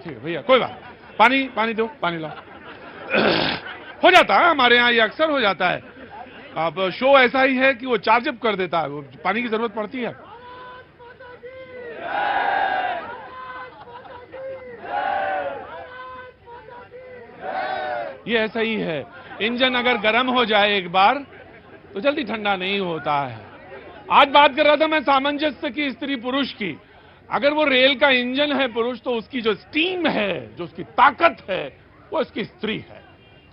ठीक है भैया, कोई बात, पानी पानी दो, पानी लाओ। हो जाता है हमारे यहाँ, ये अक्सर हो जाता है। अब शो ऐसा ही है कि वो चार्जअप कर देता है, वो पानी की जरूरत पड़ती है। ये ऐसा ही है, इंजन अगर गर्म हो जाए एक बार तो जल्दी ठंडा नहीं होता है। आज बात कर रहा था मैं सामंजस्य की, स्त्री पुरुष की। अगर वो रेल का इंजन है पुरुष, तो उसकी जो स्टीम है, जो उसकी ताकत है, वो उसकी स्त्री है।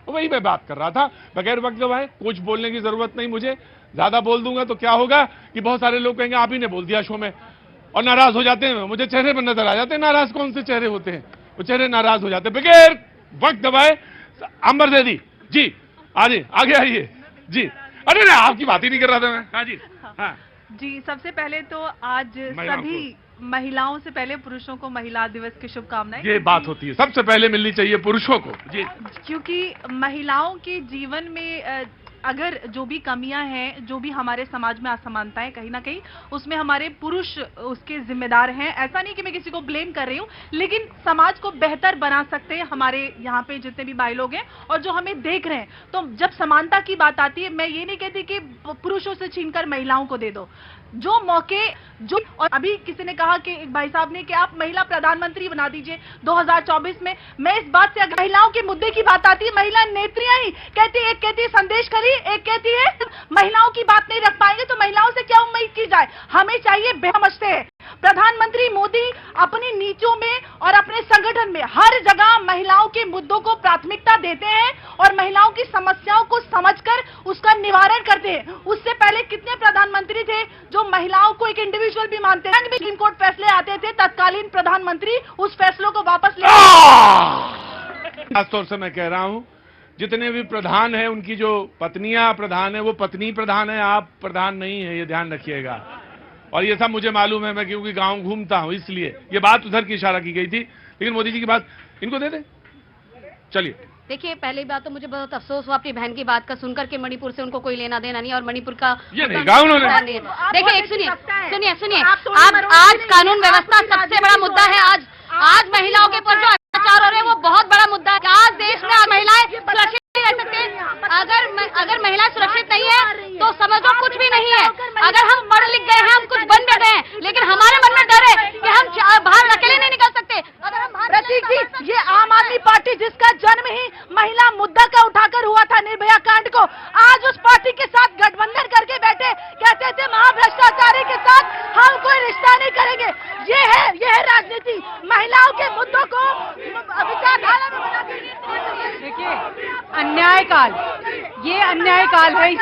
वही मैं बात कर रहा था, बगैर वक्त गवाए। कुछ बोलने की जरूरत नहीं मुझे, ज्यादा बोल दूंगा तो क्या होगा कि बहुत सारे लोग कहेंगे आप ही ने बोल दिया शो में, और नाराज हो जाते हैं। मुझे चेहरे पर नजर आ जाते हैं, नाराज कौन से चेहरे होते हैं, वो चेहरे नाराज हो जाते हैं। बगैर वक्त गवाए अंबर दे दी जी, आगे आइए जी। अरे नहीं, आपकी बात ही नहीं कर रहा था मैं। हाँ जी, हाँ जी। सबसे पहले तो आज सभी महिलाओं से पहले पुरुषों को महिला दिवस की शुभकामनाएं। ये बात होती है, सबसे पहले मिलनी चाहिए पुरुषों को जी, क्योंकि महिलाओं के जीवन में अगर जो भी कमियां हैं, जो भी हमारे समाज में असमानताएं, कहीं ना कहीं उसमें हमारे पुरुष उसके जिम्मेदार हैं। ऐसा नहीं कि मैं किसी को ब्लेम कर रही हूं, लेकिन समाज को बेहतर बना सकते हैं हमारे यहाँ पे जितने भी भाई लोग हैं और जो हमें देख रहे हैं। तो जब समानता की बात आती है, मैं ये नहीं कहती कि पुरुषों से छीनकर महिलाओं को दे दो जो मौके जो। और अभी किसी ने कहा कि एक भाई साहब ने कि आप महिला प्रधानमंत्री बना दीजिए 2024 में। मैं इस बात से, अगर महिलाओं के मुद्दे की बात आती है, महिला नेत्रियां ही कहती है, एक कहती है संदेश खली, एक कहती है महिलाओं की बात नहीं रख पाएंगे तो महिलाओं से क्या उम्मीद की जाए। हमें चाहिए, समझते हैं प्रधानमंत्री मोदी अपनी नीतियों में और अपने संगठन में हर जगह महिलाओं के मुद्दों को प्राथमिकता देते हैं और महिलाओं की समस्याओं को समझकर उसका निवारण करते हैं। उससे पहले कितने प्रधानमंत्री थे जो महिलाओं को एक इंडिविजुअल भी मानते हैं। सुप्रीम कोर्ट फैसले आते थे, तत्कालीन प्रधानमंत्री उस फैसलों को वापस ले। खासतौर से मैं कह रहा हूं, जितने भी प्रधान हैं उनकी जो पत्नियां प्रधान है, वो पत्नी प्रधान है, आप प्रधान नहीं है, ये ध्यान रखिएगा। और ये सब मुझे मालूम है, मैं क्योंकि गांव घूमता हूं, इसलिए ये बात उधर की इशारा की गई थी। लेकिन मोदी जी की बात इनको दे दे। चलिए, देखिए, पहली बात तो मुझे बहुत अफसोस हुआ अपनी बहन की बात का सुनकर के मणिपुर से उनको कोई लेना देना नहीं, और मणिपुर का ये नहीं कहा उन्होंने। देखिए, सुनिए, आज कानून व्यवस्था सबसे बड़ा मुद्दा है। आज महिलाओं के ऊपर जो अत्याचार हो रहे हैं वो बहुत बड़ा मुद्दा है। आज देश में महिलाएं सुरक्षित नहीं रह सकते। अगर महिलाएं सुरक्षित नहीं है तो समझो कुछ भी नहीं है। अगर हम पढ़ लिख गए हैं, हम कुछ बन गए हैं, लेकिन हमारे मन में डर है कि हम बाहर अकेले नहीं निकल सकते। अगर हम प्रतीक जी, ये आम आदमी पार्टी जिसका जन्म ही महिला मुद्दा का उठाकर हुआ था, निर्भया कांड को, आज उस पार्टी के साथ गठबंधन करके बैठे, कहते थे महाभ्रष्टाचारी के साथ हम कोई रिश्ता नहीं करेंगे। ये है राजनीति, महिलाओं के मुद्दों को विचारधारा में बना के। देखिए, अन्याय काल, ये अन्याय काल है इस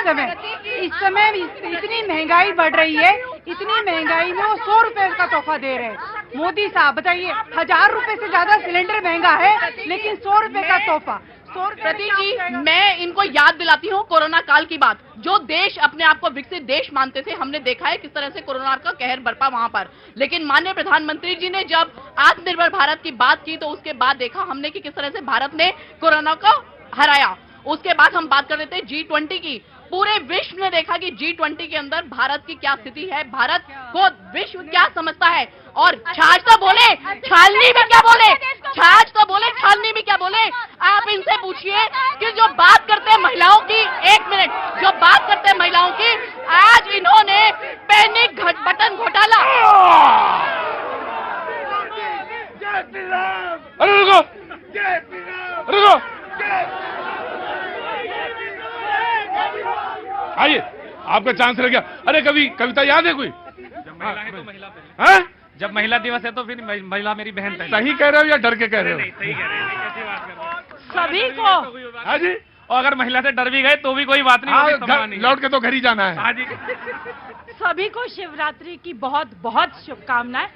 समय इतनी महंगाई बढ़ रही है, इतनी महंगाई में वो 100 रुपए का तोहफा दे रहे हैं। मोदी साहब बताइए, 1000 रुपए से ज्यादा सिलेंडर महंगा है, लेकिन 100 रुपए का तोहफा। प्रतीक जी, मैं इनको याद दिलाती हूँ कोरोना काल की बात। जो देश अपने आप को विकसित देश मानते थे, हमने देखा है किस तरह से कोरोना का कहर बरपा वहां पर। लेकिन माननीय प्रधानमंत्री जी ने जब आत्मनिर्भर भारत की बात की, तो उसके बाद देखा हमने कि किस तरह से भारत ने कोरोना को हराया। उसके बाद हम बात कर रहे थे G20 की। पूरे विश्व ने देखा कि G20 के अंदर भारत की क्या स्थिति है, भारत को विश्व क्या समझता है। और छाछ तो बोले, छालनी भी क्या बोले, छाछ तो बोले, छालनी भी क्या बोले। आप इनसे पूछिए कि जो बात करते हैं महिलाओं की, एक मिनट, जो बात करते हैं महिलाओं की, आज इन्होंने पैनिक बटन घोटाला। अरे रुको, रुको, आइए, आपका चांस रह गया। अरे कविता याद है कोई? जब महिला है तो महिला है, जब महिला दिवस है तो फिर महिला मेरी बहन है। सही कह रहे हो या डर के कह रहे हो? सही कह रहे हैं, कैसी बात कर रहे हैं? सभी को। हाँ जी, और अगर महिला से डर भी गए तो भी कोई बात नहीं, लौट के तो घर ही जाना है। हाँ जी। सभी को शिवरात्रि की बहुत बहुत शुभकामनाएं।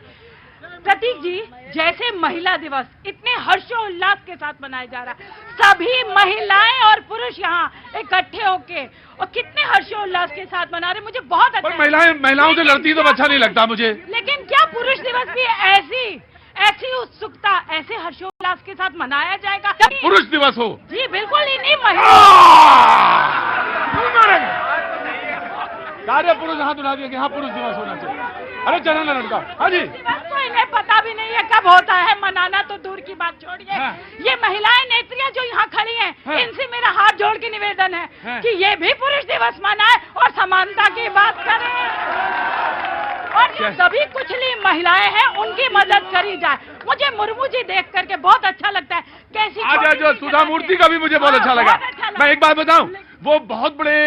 प्रतीक जी, जैसे महिला दिवस इतने हर्षोल्लास के साथ मनाया जा रहा है, सभी महिलाएं और पुरुष यहाँ इकट्ठे होके और कितने हर्षोल्लास के साथ मना रहे, मुझे बहुत अच्छा। महिलाओं से लड़ती तो अच्छा नहीं लगता मुझे। लेकिन क्या पुरुष दिवस भी ऐसी उत्सुकता, ऐसे हर्षोल्लास के साथ मनाया जाएगा? पुरुष दिवस हो जी बिल्कुल ही नहीं। महिला सारे पुरुष हाथ उठा दिए कि हाँ पुरुष दिवस होना चाहिए। अरे चलो ना लड़का। हाँ जी। इन्हें पता भी नहीं है कब होता है, मनाना तो दूर की बात छोड़िए। हाँ। ये महिलाएं नेत्रियां जो यहाँ खड़ी हैं, हाँ। इनसे मेरा हाथ जोड़ के निवेदन है हाँ। कि ये भी पुरुष दिवस मनाए और समानता की बात करें, और जो सभी कुचली महिलाएं हैं उनकी मदद करी जाए। मुझे मुर्मू जी देख करके बहुत अच्छा लगता है, कैसी आज छोटी जो सी सुधा जगह मूर्ति से- का भी मुझे बहुत अच्छा लगा। बहुत अच्छा मैं एक बात बताऊं, वो बहुत बड़े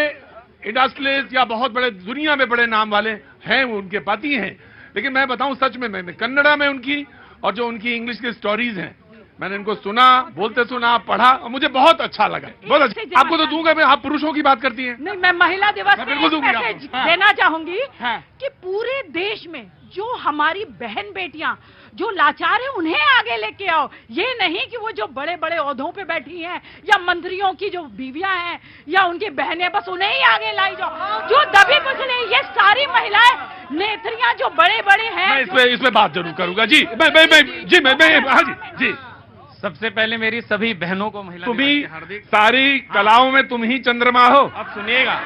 इंडस्ट्रियलिस्ट या बहुत बड़े दुनिया में बड़े नाम वाले हैं, वो उनके पति हैं, लेकिन मैं बताऊं सच में, मैंने कन्नड़ा में उनकी और जो उनकी इंग्लिश की स्टोरीज हैं, मैंने इनको सुना, बोलते सुना, पढ़ा, और मुझे बहुत अच्छा लगा, बहुत अच्छा। आपको तो दूंगा मैं, आप पुरुषों की बात करती हैं। नहीं, मैं महिला दिवस मैं में बिल्कुल एक दूंगी मैसेज आपको। हाँ। देना चाहूंगी हाँ। कि पूरे देश में जो हमारी बहन बेटियां जो लाचार है उन्हें आगे लेके आओ। ये नहीं कि वो जो बड़े बड़े ओहदों पे बैठी हैं या मंत्रियों की जो बीवियां हैं या उनकी बहनें, बस उन्हें ही आगे लाई जाओ। जो दबी कुचली, ये सारी महिलाएं नेत्रियां जो बड़े बड़े हैं, मैं इसमें बात जरूर करूंगा जी। मैं हाँ जी। सबसे पहले मेरी सभी बहनों को महिला तुम दिवस ही की हार्दिक, सारी कलाओं में तुम ही चंद्रमा हो। अब सुनिएगा।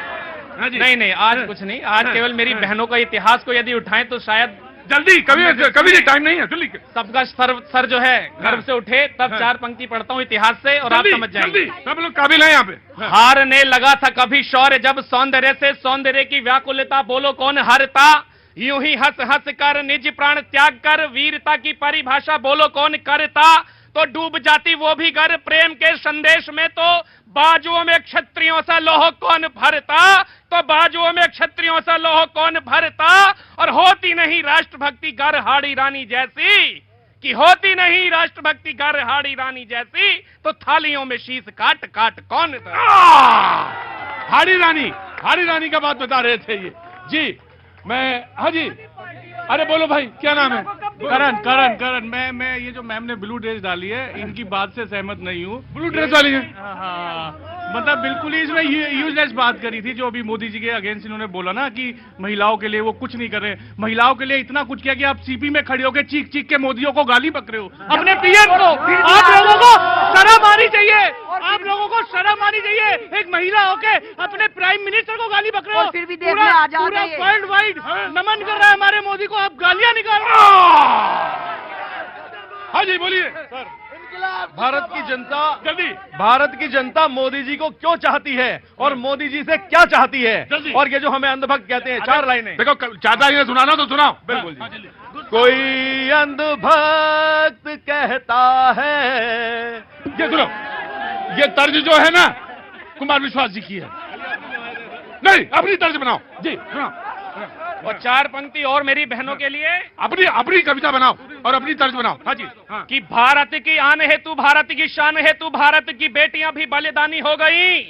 हाँ जी। नहीं, आज कुछ नहीं, आज हाँ। केवल मेरी बहनों का इतिहास को यदि उठाएं तो शायद जल्दी, कभी टाइम नहीं है, जल्दी सबका सर जो है गर्व से उठे। तब हाँ। 4 पंक्ति पढ़ता हूँ इतिहास से और आप समझ जाएंगे। सब लोग काबिल हैं यहाँ पे। हारने लगा था कभी शौर्य, जब सौंदर्य से सौंदर्य की व्याकुलता बोलो कौन हारता। यूं ही हंस हंस कर निज प्राण त्याग कर वीरता की परिभाषा बोलो कौन करता। तो डूब जाती वो भी गर प्रेम के संदेश में, तो बाजुओं में क्षत्रियों सा लोह कौन भरता। तो बाजुओं में क्षत्रियों सा लोह कौन भरता। और होती नहीं राष्ट्रभक्ति गर हाड़ी रानी जैसी, कि होती नहीं राष्ट्रभक्ति गर हाड़ी रानी जैसी, तो थालियों में शीश काट काट कौन हाड़ी रानी का बात बता रहे थे ये जी। मैं हाँ जी, अरे बोलो भाई, क्या नाम है? करण मैं ये जो मैम ने ब्लू ड्रेस डाली है, इनकी बात से सहमत नहीं हूँ। ब्लू ड्रेस वाली है? हाँ, मतलब बिल्कुल ही इसमें यूजलेस बात करी थी, जो अभी मोदी जी के अगेंस्ट इन्होंने बोला ना कि महिलाओं के लिए वो कुछ नहीं कर रहे। महिलाओं के लिए इतना कुछ किया कि आप सीपी में खड़े होकर चीख चीख के मोदियों को गाली बक रहे हो, अपने पीएम को। आप लोगों को शर्म आनी चाहिए, आप लोगों को शर्म आनी चाहिए। एक महिला होके अपने प्राइम मिनिस्टर को गाली बक रहे हो। फिर भी पूरा वर्ल्ड वाइड नमन कर रहा है हमारे मोदी को, आप गालियां निकाल रहे हो। हाँ जी बोलिए। भारत की जनता मोदी जी को क्यों चाहती है और मोदी जी से क्या चाहती है, जल्दी। और ये जो हमें अंधभक्त कहते हैं, 4 लाइनें देखो, चाहता ही सुनाना तो सुनाओ। बिल्कुल जी। कोई अंधभक्त कहता है। ये सुनो, ये तर्ज जो है ना कुमार विश्वास जी की है। नहीं, अपनी तर्ज बनाओ जी, सुनाओ। और 4 पंक्ति और मेरी बहनों के लिए अपनी कविता बनाओ और अपनी तर्ज बनाओ। हाँ जी। हाँ। कि भारत की आन हेतु, भारत की शान हेतु, भारत की बेटियां भी बलिदानी हो गई।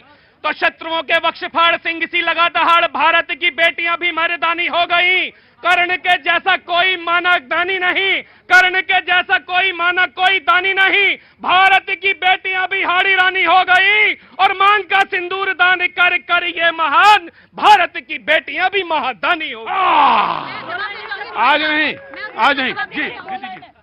तो शत्रुओं के वक्षफाड़ सिंह सी लगा दहाड़, भारत की बेटियां भी मर्दानी हो गई। कर्ण के जैसा कोई माना दानी नहीं, कर्ण के जैसा कोई माना कोई दानी नहीं। भारत की बेटियां भी हाड़ी रानी हो गई, और मांग का सिंदूर दान कर कर ये महान, भारत की बेटियां भी महादानी हो गई। आज नहीं जी।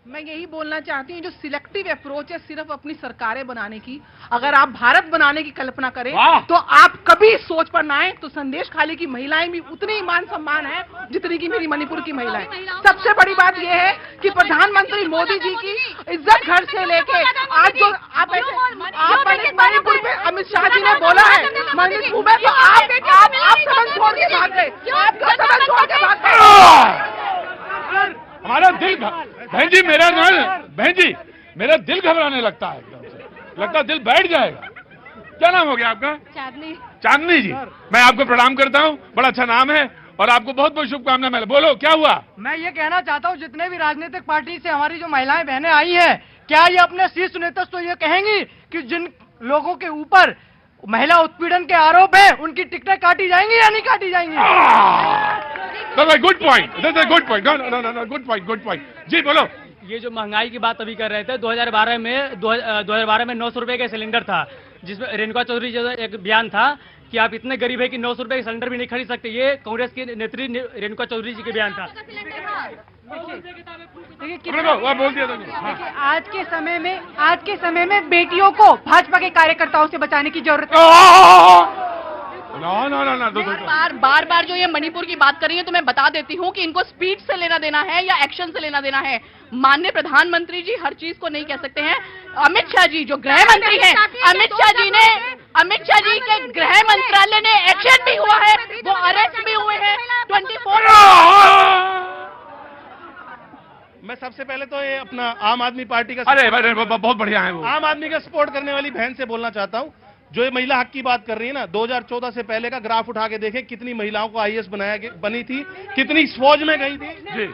मैं यही बोलना चाहती हूँ, जो सिलेक्टिव अप्रोच है सिर्फ अपनी सरकारें बनाने की, अगर आप भारत बनाने की कल्पना करें तो आप कभी इस सोच पर ना आए। तो संदेश खाली की महिलाएं भी उतनी ही मान सम्मान है जितनी की मेरी मणिपुर की महिलाएं। सबसे बड़ी बात यह है कि प्रधानमंत्री मोदी जी की इज्जत घर से लेके आज जो आप मणिपुर में अमित शाह जी ने बोला है मणिपुर में, तो आप सदन छोड़ के भाग गए, आप सदन छोड़ के भाग गए। हमारा दिल बहन जी मेरा दिल घबराने लगता है, एकदम से लगता है दिल बैठ जाएगा। क्या नाम हो गया आपका? चांदनी जी। मैं आपको प्रणाम करता हूँ, बड़ा अच्छा नाम है, और आपको बहुत बहुत शुभकामनाएं। बोलो क्या हुआ? मैं ये कहना चाहता हूँ, जितने भी राजनीतिक पार्टी से हमारी जो महिलाएं बहनें आई हैं, क्या ये अपने शीर्ष नेतृत्व ये कहेंगी कि जिन लोगों के ऊपर महिला उत्पीड़न के आरोप है उनकी टिकटें काटी जाएंगी या नहीं काटी जाएंगी? गुड पॉइंट, गुड पॉइंट जी। बोलो। ये जो महंगाई की बात अभी कर रहे थे, 2012 में 900 रुपए का सिलेंडर था, जिसमें रेणुका चौधरी जो एक बयान था कि आप इतने गरीब है कि 900 रुपए का सिलेंडर भी नहीं खरीद सकते। ये कांग्रेस की नेत्री रेणुका चौधरी जी का बयान था। बोल दिया था। आज के समय में बेटियों को भाजपा के कार्यकर्ताओं से बचाने की जरूरत है। बार बार जो ये मणिपुर की बात कर रही है, तो मैं बता देती हूँ कि इनको स्पीच से लेना देना है या एक्शन से लेना देना है। माननीय प्रधानमंत्री जी हर चीज को नहीं कह सकते हैं। अमित शाह जी जो गृह मंत्री हैं, अमित शाह जी के गृह मंत्रालय ने एक्शन भी हुआ है, वो अरेस्ट भी हुए हैं 24। मैं सबसे पहले तो ये अपना आम आदमी पार्टी का अरे बहुत बढ़िया है वो। आम आदमी का सपोर्ट करने वाली बहन से बोलना चाहता हूं, जो ये महिला हक की बात कर रही है ना, 2014 से पहले का ग्राफ उठा के देखें, कितनी महिलाओं को आईएएस बनी थी, कितनी फौज में गई थी। जी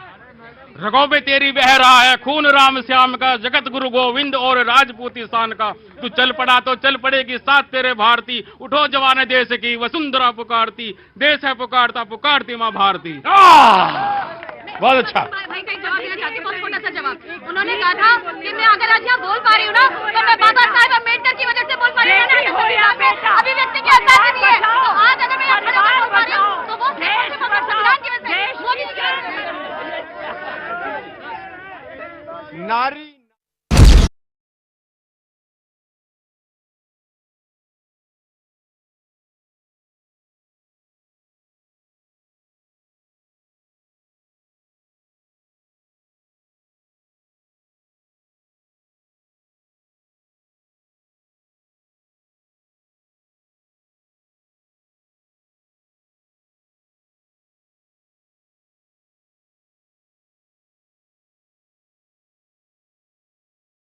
रगों पे तेरी बह रहा है खून राम श्याम का, जगत गुरु गोविंद और राजपूती शान का। तू चल पड़ा तो चल पड़ेगी साथ तेरे भारती, उठो जवान देश की वसुंधरा पुकारती, देश है पुकारता पुकारती माँ भारती। बहुत अच्छा। भाई का एक जवाब देना चाहती हूँ, बहुत छोटा सा जवाब। उन्होंने कहा था कि मैं अगर आज यहाँ बोल